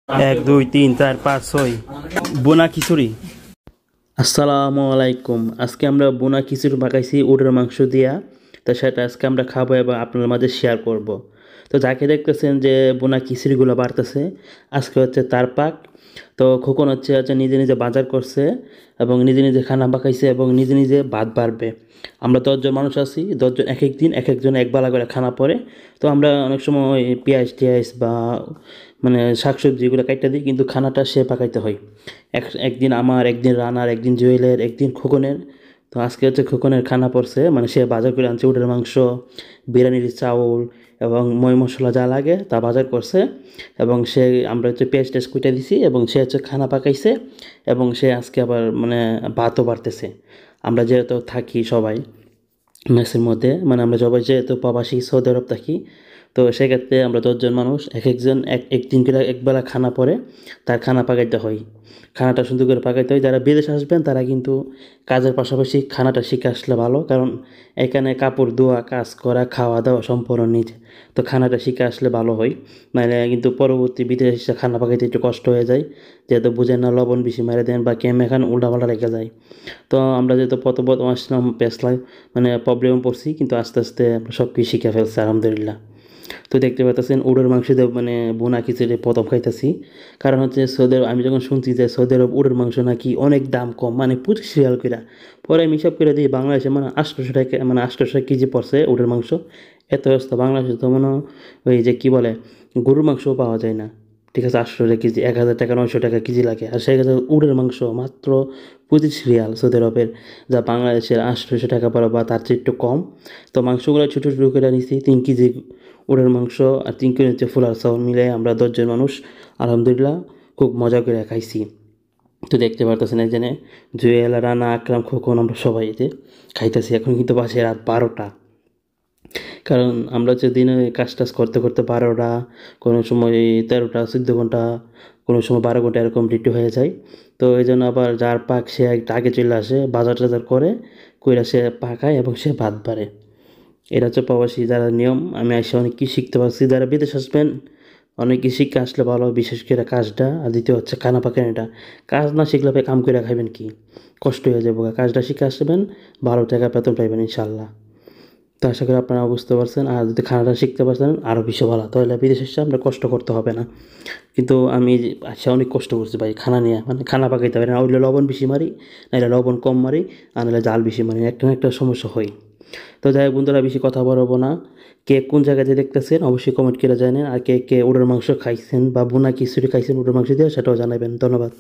এক দুই তিন চার পাঁচ ছয় বোনা খিচুড়ি। আসসালামু আলাইকুম। আজকে আমরা বোনা খিচুড়ি পাকাইছি উটের মাংস দিয়া। তো সেটা আজকে আমরা খাবো এবং আপনার মাঝে শেয়ার করব। তো যাকে দেখতেছেন যে বোনা খিচুড়িগুলো বাড়তেছে, আজকে হচ্ছে তার পাক। তো খোকন হচ্ছে নিজে নিজে বাজার করছে এবং নিজে নিজে খানা পাকাইছে এবং নিজে নিজে ভাত বাড়বে। আমরা 10 জন মানুষ আছি, 10 জন এক এক দিন এক একজন একবেলা করে খানা পড়ে। তো আমরা অনেক সময় পেঁয়াজ টিয়াজ বা মানে শাকসবজিগুলো কাইটা দিই, কিন্তু খানাটা সে পাকাইতে হয়। একদিন আমার, একদিন রানার, একদিন জুয়েলের, একদিন খোকনের। তো আজকে হচ্ছে খোকনের খানা পড়ছে, মানে সে বাজার করে আনছে উটের মাংস, বিরিয়ানির চাউল এবং ময় মশলা যা লাগে তা বাজার করছে। এবং সে আমরা হচ্ছে পেঁয়াজ টেস্ট কুইটা দিছি এবং সে হচ্ছে খানা পাকাইছে এবং সে আজকে আবার মানে ভাতও বাড়তেছে। আমরা যেহেতু থাকি সবাই মেসের মধ্যে, মানে আমরা সবাই যেহেতু প্রবাসী সৌদি আরব থাকি, তো সেক্ষেত্রে আমরা 10 জন মানুষ এক একজন একদিন করে একবেলা খানা পরে তার খানা পাকাইতে হয়। খানাটা সুন্দর করে পাকাইতে হয়। যারা বিদেশে আসবেন তারা কিন্তু কাজের পাশাপাশি খানাটা শিখে আসলে ভালো, কারণ এখানে কাপড় ধোয়া, কাজ করা, খাওয়া দাওয়া সম্পূর্ণ নিজে। তো খানাটা শিখে আসলে ভালো হয়, নাহলে কিন্তু পরবর্তী বিদেশে এসে খানা পাকাইতে একটু কষ্ট হয়ে যায়, যেহেতু বুঝেন না, লবণ বেশি মেরে দেন বা এখানে উল্টাপাল্টা রেখে যায়। তো আমরা যেহেতু প্রথম আসলাম পেছলায় মানে প্রবলেমে পড়ছি, কিন্তু আস্তে আস্তে আমরা সব কিছু শিখে ফেলছি আলহামদুলিল্লাহ। তো দেখতে পাচ্ছেন উটের মাংস দিয়ে মানে বোনা খিচুড়ি প্রথম খাইতেছি। কারণ হচ্ছে সৌদি আরব, আমি যখন শুনছি যে সৌদি আরব উটের মাংস নাকি অনেক দাম কম, মানে 25 রিয়াল করে। পরে আমি হিসাব করে দিই বাংলাদেশে মানে 800 টাকা, মানে 800 কেজি পড়ছে উটের মাংস। এত ব্যস্ত বাংলাদেশে তো মনে হয় ওই যে কী বলে গরুর মাংসও পাওয়া যায় না। ঠিক আছে, 800 টাকা কেজি, 1000 টাকা 900 টাকা কেজি লাগে। আর সেক্ষেত্রে উটের মাংস মাত্র 25 রিয়াল সৌদি আরবের, যা বাংলাদেশের 800 টাকা পড়ে বা তার চেয়ে একটু কম। তো মাংসগুলো ছোটো ছোটো করে নিছি, 3 কেজি উটের মাংস আর 3 কেজি হচ্ছে ফুলার চাউল মিলে আমরা 10 জন মানুষ আলহামদুলিল্লাহ খুব মজা করে খাইছি। তো দেখতে পারতেছেন একজনে জুয়েল, রানা, আকরাম, খোকন, আমরা সবাই এতে খাইতেছি। এখন কিন্তু বাসে রাত 12টা। কারণ আমরা হচ্ছে দিনে কাজ টাজ করতে করতে 12টা, কোনো সময় 13টা 14 ঘন্টা, কোনো সময় 12 ঘন্টা এরকম ডিউটি হয়ে যায়। তো এই জন্য আবার যার পাক সে একটা আগে চলে আসে, বাজার টাজার করে কইরা সে পাকায় এবং সে ভাত বাড়ে। এটা হচ্ছে প্রবাসী যারা নিয়ম। আমি এসে অনেক কিছু শিখতে পারছি। যারা বিদেশ আসবেন অনেক কিছু শিখে আসলে ভালো, বিশেষ করে কাজটা। আর দ্বিতীয় হচ্ছে খানা পাকানোটা। কাজ না শিখলে আপনি কাম করে খাইবেন কি, কষ্ট হয়ে যাবো। কাজটা শিখে আসবেন, ভালো টাকা বেতন পাইবেন ইনশাল্লাহ। তো আশা করি আপনারা বুঝতে পারছেন। আর যদি খানাটা শিখতে পারছেন আরও বেশি ভালো, তাহলে বিদেশে এসে আমরা কষ্ট করতে হবে না। কিন্তু আমি আচ্ছা অনেক কষ্ট করছি ভাই খানা নিয়ে, মানে খানা পাকাইতে পারি না, ওইলে লবণ বেশি মারি, নাহলে লবণ কম মারি, আর নাহলে জাল বেশি মারি, একটা না একটা সমস্যা হয়। তো যাই হোক বন্ধুরা, বেশি কথা বলবো না। কে কোন জায়গাতে দেখতেছেন অবশ্যই কমেন্ট করে জানেন। আর কে কে উটের মাংস খাইছেন বা বোনা খিচুড়ি খাইছেন উটের মাংস দিয়ে, সেটাও জানাবেন। ধন্যবাদ।